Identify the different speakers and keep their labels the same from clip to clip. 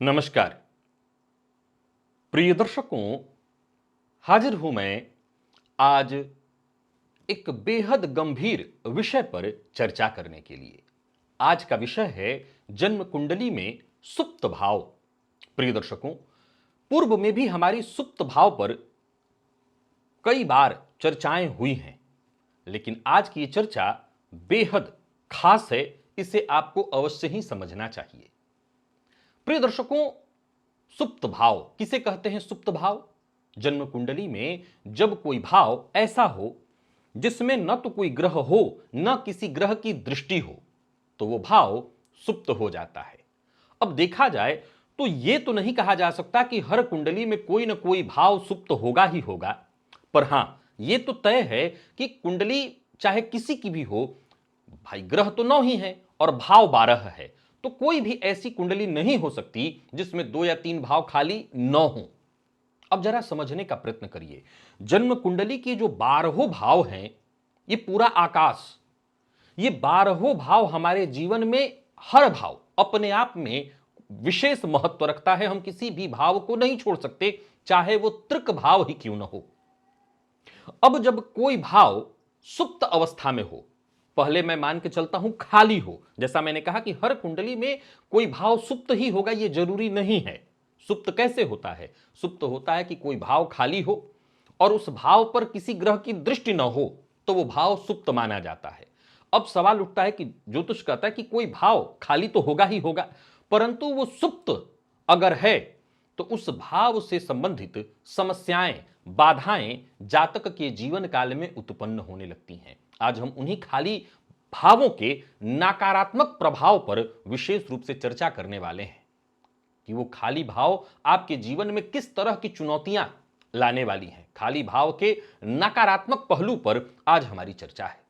Speaker 1: नमस्कार प्रिय दर्शकों, हाजिर हूं मैं आज एक बेहद गंभीर विषय पर चर्चा करने के लिए। आज का विषय है जन्म कुंडली में सुप्त भाव। प्रिय दर्शकों, पूर्व में भी हमारी सुप्त भाव पर कई बार चर्चाएं हुई हैं, लेकिन आज की ये चर्चा बेहद खास है। इसे आपको अवश्य ही समझना चाहिए। प्रिय दर्शकों, सुप्त भाव किसे कहते हैं? सुप्त भाव जन्म कुंडली में जब कोई भाव ऐसा हो जिसमें न तो कोई ग्रह हो न किसी ग्रह की दृष्टि हो, तो वो भाव सुप्त हो जाता है। अब देखा जाए तो यह तो नहीं कहा जा सकता कि हर कुंडली में कोई न कोई भाव सुप्त होगा ही होगा, पर हां, यह तो तय है कि कुंडली चाहे किसी की भी हो, भाई ग्रह तो 9 ही है और भाव 12 है, तो कोई भी ऐसी कुंडली नहीं हो सकती जिसमें 2 या 3 भाव खाली न हो। अब जरा समझने का प्रयत्न करिए। जन्म कुंडली के जो 12 भाव हैं, ये पूरा आकाश, ये 12 भाव हमारे जीवन में हर भाव अपने आप में विशेष महत्व रखता है। हम किसी भी भाव को नहीं छोड़ सकते, चाहे वो तृक भाव ही क्यों न हो। अब जब कोई भाव सुप्त अवस्था में हो, पहले मैं मान के चलता हूं खाली हो। जैसा मैंने कहा कि हर कुंडली में कोई भाव सुप्त ही होगा, यह जरूरी नहीं है। सुप्त कैसे होता है? सुप्त होता है कि कोई भाव खाली हो और उस भाव पर किसी ग्रह की दृष्टि न हो, तो वो भाव सुप्त माना जाता है। अब सवाल उठता है कि ज्योतिष कहता है कि कोई भाव खाली तो होगा ही होगा, परंतु वो सुप्त अगर है तो उस भाव से संबंधित समस्याएं, बाधाएं जातक के जीवन काल में उत्पन्न होने लगती हैं। आज हम उन्हीं खाली भावों के नकारात्मक प्रभाव पर विशेष रूप से चर्चा करने वाले हैं कि वो खाली भाव आपके जीवन में किस तरह की चुनौतियां लाने वाली हैं। खाली भाव के नकारात्मक पहलू पर आज हमारी चर्चा है।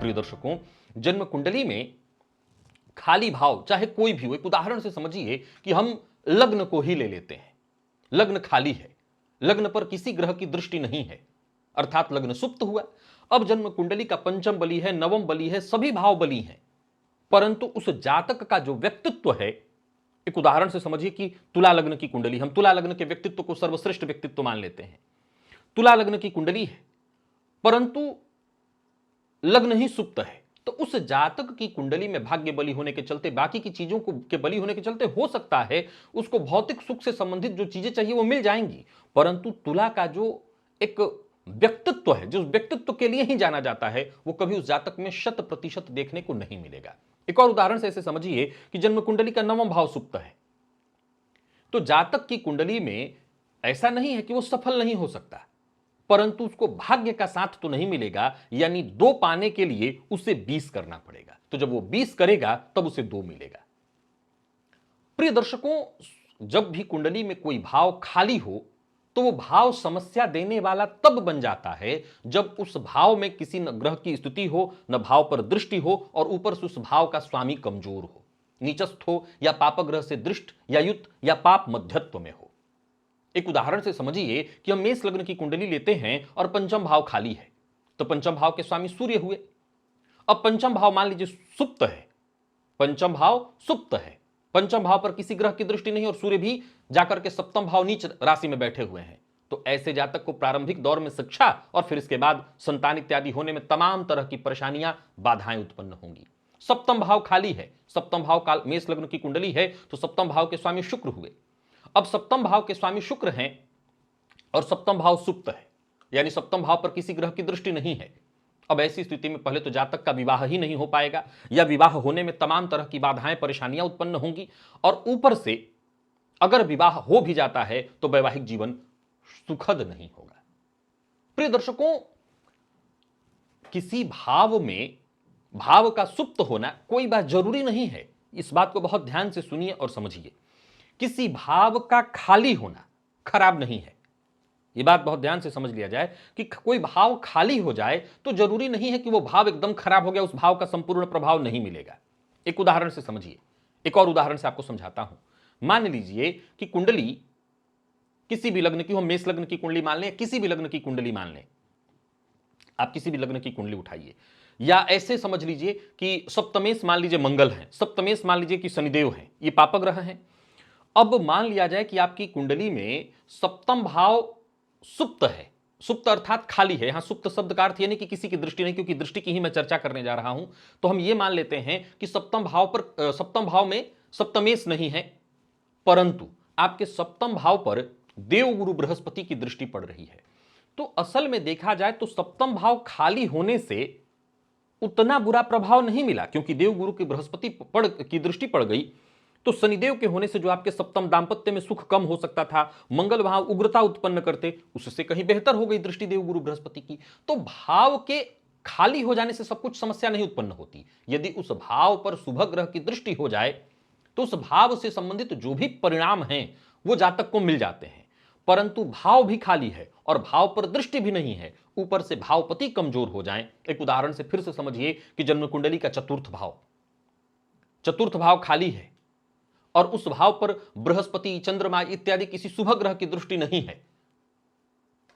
Speaker 1: प्रिय दर्शकों, जन्म कुंडली में खाली भाव चाहे कोई भी हो, एक उदाहरण से समझिए कि हम लग्न को ही ले लेते हैं। लग्न खाली है, लग्न पर किसी ग्रह की दृष्टि नहीं है, अर्थात लग्न सुप्त हुआ। अब जन्म कुंडली का पंचम बली है, नवम बली है, सभी भाव बली हैं, परंतु उस जातक का जो व्यक्तित्व है, एक उदाहरण से समझिए कि तुला लग्न की कुंडली, हम तुला लग्न के व्यक्तित्व को सर्वश्रेष्ठ व्यक्तित्व मान लेते हैं। तुला लग्न की कुंडली है, परंतु लग्न ही सुप्त है, तो उस जातक की कुंडली में भाग्य बली होने के चलते, बाकी की चीजों को के बली होने के चलते हो सकता है उसको भौतिक सुख से संबंधित जो चीजें चाहिए वो मिल जाएंगी, परंतु तुला का जो एक व्यक्तित्व है, जो व्यक्तित्व के लिए ही जाना जाता है, वो कभी उस जातक में 100% देखने को नहीं मिलेगा। एक और उदाहरण से ऐसे समझिए कि जन्म कुंडली का 9वां भाव सुप्त है, तो जातक की कुंडली में ऐसा नहीं है कि वो सफल नहीं हो सकता, परंतु उसको भाग्य का साथ तो नहीं मिलेगा, यानी 2 पाने के लिए उसे 20 करना पड़ेगा। तो जब वो 20 करेगा तब उसे 2 मिलेगा। प्रिय दर्शकों, जब भी कुंडली में कोई भाव खाली हो तो वो भाव समस्या देने वाला तब बन जाता है जब उस भाव में किसी न ग्रह की स्थिति हो, न भाव पर दृष्टि हो, और ऊपर से उस भाव का स्वामी कमजोर हो, नीचस्थ हो, या पाप ग्रह से दृष्ट या युक्त या पाप मध्यत्व में हो। एक उदाहरण से समझिए कि हम मेष लग्न की कुंडली लेते हैं और पंचम भाव खाली है, तो पंचम भाव के स्वामी सूर्य हुए। अब पंचम भाव मान लीजिए सुप्त है, पंचम भाव सुप्त है, पंचम भाव पर किसी ग्रह की दृष्टि नहीं और सूर्य भी जाकर के सप्तम भाव नीच राशि में बैठे हुए हैं, तो ऐसे जातक को प्रारंभिक दौर में शिक्षा और फिर इसके बाद संतान इत्यादि होने में तमाम तरह की परेशानियां, बाधाएं उत्पन्न होंगी। सप्तम भाव खाली है, सप्तम भाव काल मेष लग्न की कुंडली है, तो सप्तम भाव के स्वामी शुक्र हुए। अब सप्तम भाव के स्वामी शुक्र हैं और सप्तम भाव सुप्त है, यानी सप्तम भाव पर किसी ग्रह की दृष्टि नहीं है। अब ऐसी स्थिति में पहले तो जातक का विवाह ही नहीं हो पाएगा, या विवाह होने में तमाम तरह की बाधाएं, परेशानियां उत्पन्न होंगी, और ऊपर से अगर विवाह हो भी जाता है तो वैवाहिक जीवन सुखद नहीं होगा। प्रिय दर्शकों, किसी भाव में भाव का सुप्त होना कोई बात जरूरी नहीं है। इस बात को बहुत ध्यान से सुनिए और समझिए किसी भाव का खाली होना खराब नहीं है। यह बात बहुत ध्यान से समझ लिया जाए कि कोई भाव खाली हो जाए तो जरूरी नहीं है कि वो भाव एकदम खराब हो गया, उस भाव का संपूर्ण प्रभाव नहीं मिलेगा। एक उदाहरण से समझिए, एक और उदाहरण से आपको समझाता हूं। मान लीजिए कि कुंडली किसी भी लग्न की हो, मेष लग्न की कुंडली मान लें, किसी भी लग्न की कुंडली मान लें, आप किसी भी लग्न की कुंडली उठाइए, या ऐसे समझ लीजिए कि सप्तमेश मान लीजिए मंगल है, सप्तमेश मान लीजिए कि शनिदेव है, ये पापग्रह हैं। अब मान लिया जाए कि आपकी कुंडली में सप्तम भाव सुप्त है, सुप्त अर्थात खाली है। यहां सुप्त शब्द का अर्थ यानी कि किसी की दृष्टि नहीं, क्योंकि दृष्टि की ही मैं चर्चा करने जा रहा हूं। तो हम ये मान लेते हैं कि सप्तम भाव में सप्तमेश नहीं है, परंतु आपके सप्तम भाव पर देवगुरु बृहस्पति की दृष्टि पड़ रही है। तो असल में देखा जाए तो सप्तम भाव खाली होने से उतना बुरा प्रभाव नहीं मिला, क्योंकि देवगुरु की बृहस्पति की दृष्टि पड़ गई। तो शनिदेव के होने से जो आपके सप्तम दांपत्य में सुख कम हो सकता था, मंगल वहां उग्रता उत्पन्न करते, उससे कहीं बेहतर हो गई दृष्टि देवगुरु बृहस्पति की। तो भाव के खाली हो जाने से सब कुछ समस्या नहीं उत्पन्न होती। यदि उस भाव पर शुभ ग्रह की दृष्टि हो जाए तो उस भाव से संबंधित जो भी परिणाम हैं वो जातक को मिल जाते हैं। परंतु भाव भी खाली है और भाव पर दृष्टि भी नहीं है, ऊपर से भावपति कमजोर हो जाएं। एक उदाहरण से फिर से समझिए कि जन्म कुंडली का चतुर्थ भाव खाली है और उस भाव पर बृहस्पति, चंद्रमा इत्यादि किसी शुभ ग्रह की दृष्टि नहीं है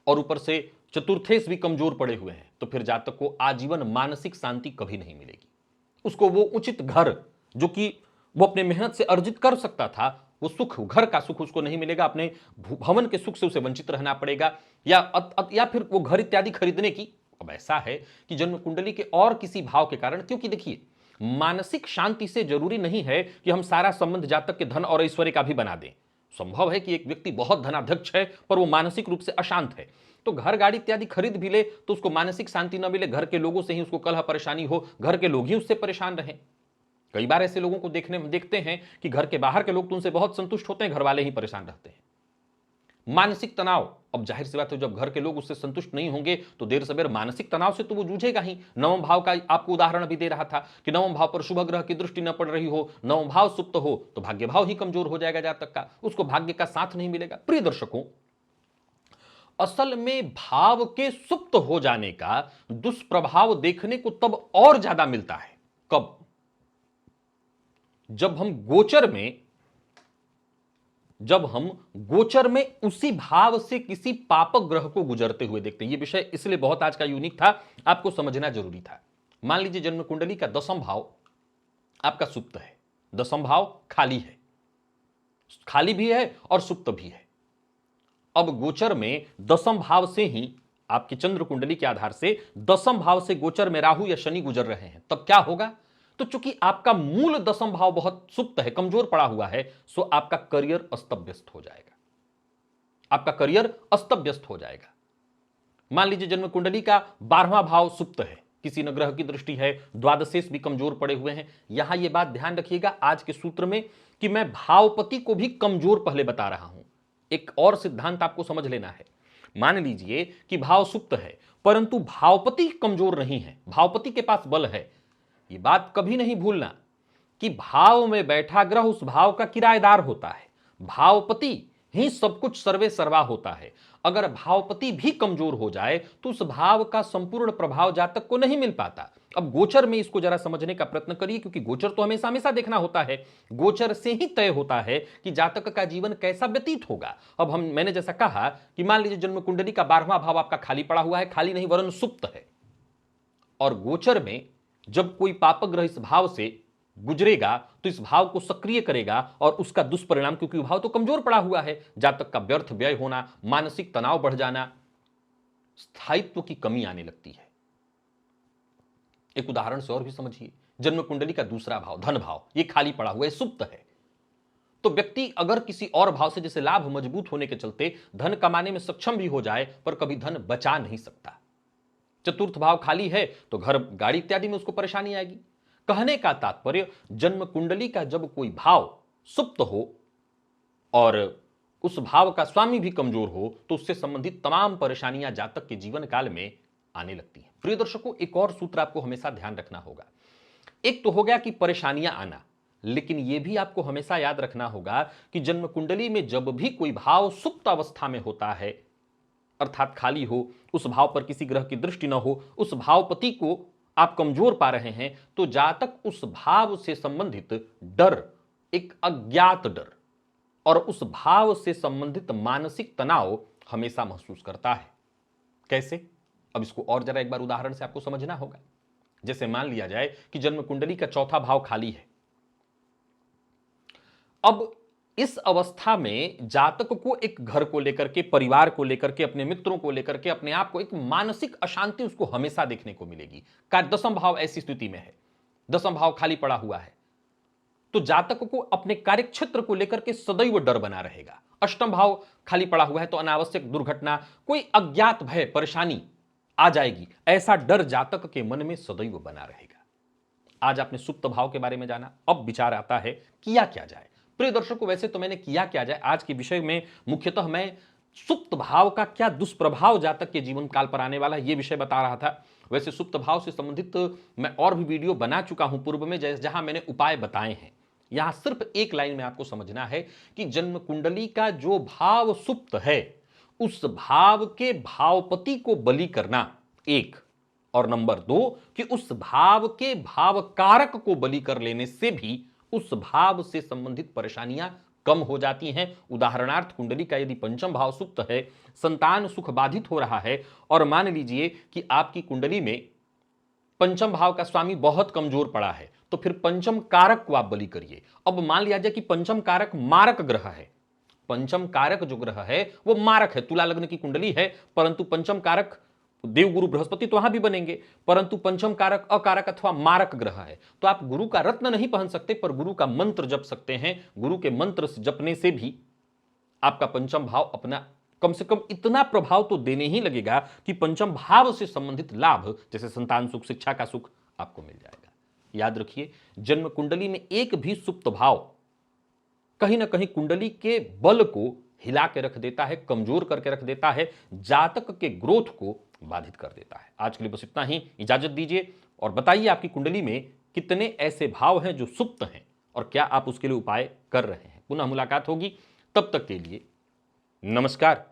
Speaker 1: और ऊपर से चतुर्थेश भी कमजोर पड़े हुए हैं, तो फिर जातक को आजीवन मानसिक शांति कभी नहीं मिलेगी। उसको वो उचित घर जो कि वो अपने मेहनत से अर्जित कर सकता था, वो सुख, घर का सुख उसको नहीं मिलेगा, अपने भवन के सुख से उसे वंचित रहना पड़ेगा, या फिर वो घर इत्यादि खरीदने की। अब ऐसा है कि जन्म कुंडली के और किसी भाव के कारण, क्योंकि देखिए मानसिक शांति से जरूरी नहीं है कि हम सारा संबंध जातक के धन और ऐश्वर्य का भी बना दें। संभव है कि एक व्यक्ति बहुत धनाध्यक्ष है पर वो मानसिक रूप से अशांत है, तो घर गाड़ी इत्यादि खरीद भी ले तो उसको मानसिक शांति न मिले, घर के लोगों से ही उसको कलह परेशानी हो, घर के लोग ही उससे परेशान रहे। कई बार ऐसे लोगों को देखते हैं कि घर के बाहर के लोग तो उनसे बहुत संतुष्ट होते हैं, घर वाले ही परेशान रहते हैं। मानसिक तनाव, अब जाहिर सी बात है जब घर के लोग उससे संतुष्ट नहीं होंगे तो देर सवेर मानसिक तनाव से तो वो जूझेगा ही। नवम भाव का आपको उदाहरण अभी दे रहा था कि नवम भाव पर शुभ ग्रह की दृष्टि न पड़ रही हो, नवम भाव सुप्त हो तो भाग्य भाव ही कमजोर हो जाएगा जातक का, उसको भाग्य का साथ नहीं मिलेगा। प्रिय दर्शकों, असल में भाव के सुप्त हो जाने का दुष्प्रभाव देखने को तब और ज्यादा मिलता है। कब? जब हम गोचर में उसी भाव से किसी पापक ग्रह को गुजरते हुए देखते हैं। यह विषय इसलिए बहुत आज का यूनिक था, आपको समझना जरूरी था। मान लीजिए जन्म कुंडली का दसम भाव आपका सुप्त है, दसम भाव खाली है, खाली भी है और सुप्त भी है। अब गोचर में दसम भाव से ही आपकी चंद्र कुंडली के आधार से दसम भाव से गोचर में राहु या शनि गुजर रहे हैं, तब क्या होगा? तो चूंकि आपका मूल दसम भाव बहुत सुप्त है, कमजोर पड़ा हुआ है, सो आपका करियर अस्त व्यस्त हो जाएगा, आपका करियर अस्त व्यस्त हो जाएगा। मान लीजिए जन्म कुंडली का 12वां भाव सुप्त है, किसी न ग्रह की दृष्टि है, द्वादशेश भी कमजोर पड़े हुए हैं। यहां यह बात ध्यान रखिएगा आज के सूत्र में कि मैं भावपति को भी कमजोर पहले बता रहा हूं। एक और सिद्धांत आपको समझ लेना है। मान लीजिए कि भाव सुप्त है परंतु भावपति कमजोर नहीं है, भावपति के पास बल है। ये बात कभी नहीं भूलना कि भाव में बैठा ग्रह उस भाव का किराएदार होता है, भावपति ही सब कुछ सर्वे सर्वा होता है। अगर भावपति भी कमजोर हो जाए तो उस भाव का संपूर्ण प्रभाव जातक को नहीं मिल पाता। अब गोचर में इसको जरा समझने का प्रयत्न करिए, क्योंकि गोचर तो हमेशा हमेशा देखना होता है, गोचर से ही तय होता है कि जातक का जीवन कैसा व्यतीत होगा। अब मैंने जैसा कहा कि मान लीजिए जन्म कुंडली का 12वां भाव आपका खाली पड़ा हुआ है, खाली नहीं वरन सुप्त है, और गोचर में जब कोई पापक ग्रह इस भाव से गुजरेगा तो इस भाव को सक्रिय करेगा और उसका दुष्परिणाम, क्योंकि भाव तो कमजोर पड़ा हुआ है, जातक का व्यर्थ व्यय होना, मानसिक तनाव बढ़ जाना, स्थायित्व की कमी आने लगती है। एक उदाहरण से और भी समझिए, जन्म कुंडली का दूसरा भाव धन भाव, ये खाली पड़ा हुआ है, सुप्त है। तो व्यक्ति अगर किसी और भाव से जैसे लाभ मजबूत होने के चलते धन कमाने में सक्षम भी हो जाए पर कभी धन बचा नहीं सकता। चतुर्थ भाव खाली है तो घर गाड़ी इत्यादि में उसको परेशानी आएगी। कहने का तात्पर्य, जन्म कुंडली का जब कोई भाव सुप्त हो और उस भाव का स्वामी भी कमजोर हो तो उससे संबंधित तमाम परेशानियां जातक के जीवन काल में आने लगती हैं। प्रिय दर्शकों, एक और सूत्र आपको हमेशा ध्यान रखना होगा। एक तो हो गया कि परेशानियां आना, लेकिन यह भी आपको हमेशा याद रखना होगा कि जन्म कुंडली में जब भी कोई भाव सुप्त अवस्था में होता है, अर्थात खाली हो, उस भाव पर किसी ग्रह की दृष्टि न हो, उस भावपति को आप कमजोर पा रहे हैं, तो जातक उस भाव से संबंधित डर, एक अज्ञात डर और उस भाव से संबंधित मानसिक तनाव हमेशा महसूस करता है। कैसे? अब इसको और जरा एक बार उदाहरण से आपको समझना होगा। जैसे मान लिया जाए कि जन्म कुंडली का चौथा भाव खाली है। अब इस अवस्था में जातक को एक घर को लेकर के, परिवार को लेकर के, अपने मित्रों को लेकर के, अपने आप को एक मानसिक अशांति उसको हमेशा देखने को मिलेगी। का दसम भाव ऐसी स्थिति में है, दसम भाव खाली पड़ा हुआ है, तो जातक को अपने कार्य क्षेत्र को लेकर के सदैव डर बना रहेगा। अष्टम भाव खाली पड़ा हुआ है तो अनावश्यक दुर्घटना, कोई अज्ञात भय, परेशानी आ जाएगी, ऐसा डर जातक के मन में सदैव बना रहेगा। आज आपने सुप्त भाव के बारे में जाना, अब विचार आता है किया क्या जाए। प्रिय दर्शकों, वैसे तो मैंने किया क्या जाए आज के विषय में मुख्यतः मैं सुप्त भाव का क्या दुष्प्रभाव जातक के जीवन काल पर आने वाला है यह विषय बता रहा था। वैसे सुप्त भाव से संबंधित मैं और भी वीडियो बना चुका हूं पूर्व में, जहां मैंने उपाय बताए हैं। यहां सिर्फ एक लाइन में आपको समझना है कि जन्म कुंडली का जो भाव सुप्त है उस भाव के भावपति को बलि करना एक, और नंबर 2 कि उस भाव के भाव कारक को बलि कर लेने से भी उस भाव से संबंधित परेशानियां कम हो जाती हैं। उदाहरणार्थ, कुंडली का यदि पंचम भाव सुप्त है, संतान सुख बाधित हो रहा है, और मान लीजिए कि आपकी कुंडली में पंचम भाव का स्वामी बहुत कमजोर पड़ा है, तो फिर पंचम कारक को आप बलि करिए। अब मान लिया जाए कि पंचम कारक मारक ग्रह है, पंचम कारक जो ग्रह है वो मारक है, तुला लग्न की कुंडली है, परंतु पंचम कारक देवगुरु बृहस्पति तो वहां भी बनेंगे, परंतु पंचम कारक अकारक अथवा मारक ग्रह है। तो आप गुरु का रत्न नहीं पहन सकते, पर गुरु का मंत्र जप सकते हैं। गुरु के मंत्र जपने से भी आपका पंचम भाव अपना कम से कम इतना प्रभाव तो देने ही लगेगा कि पंचम भाव से संबंधित लाभ, जैसे संतान सुख, शिक्षा का सुख, आपको मिल जाएगा। याद रखिए, जन्म कुंडली में एक भी सुप्त भाव कहीं ना कहीं कुंडली के बल को हिला के रख देता है, कमजोर करके रख देता है, जातक के ग्रोथ को बाधित कर देता है। आज के लिए बस इतना ही, इजाजत दीजिए और बताइए आपकी कुंडली में कितने ऐसे भाव हैं जो सुप्त हैं और क्या आप उसके लिए उपाय कर रहे हैं। पुनः मुलाकात होगी, तब तक के लिए नमस्कार।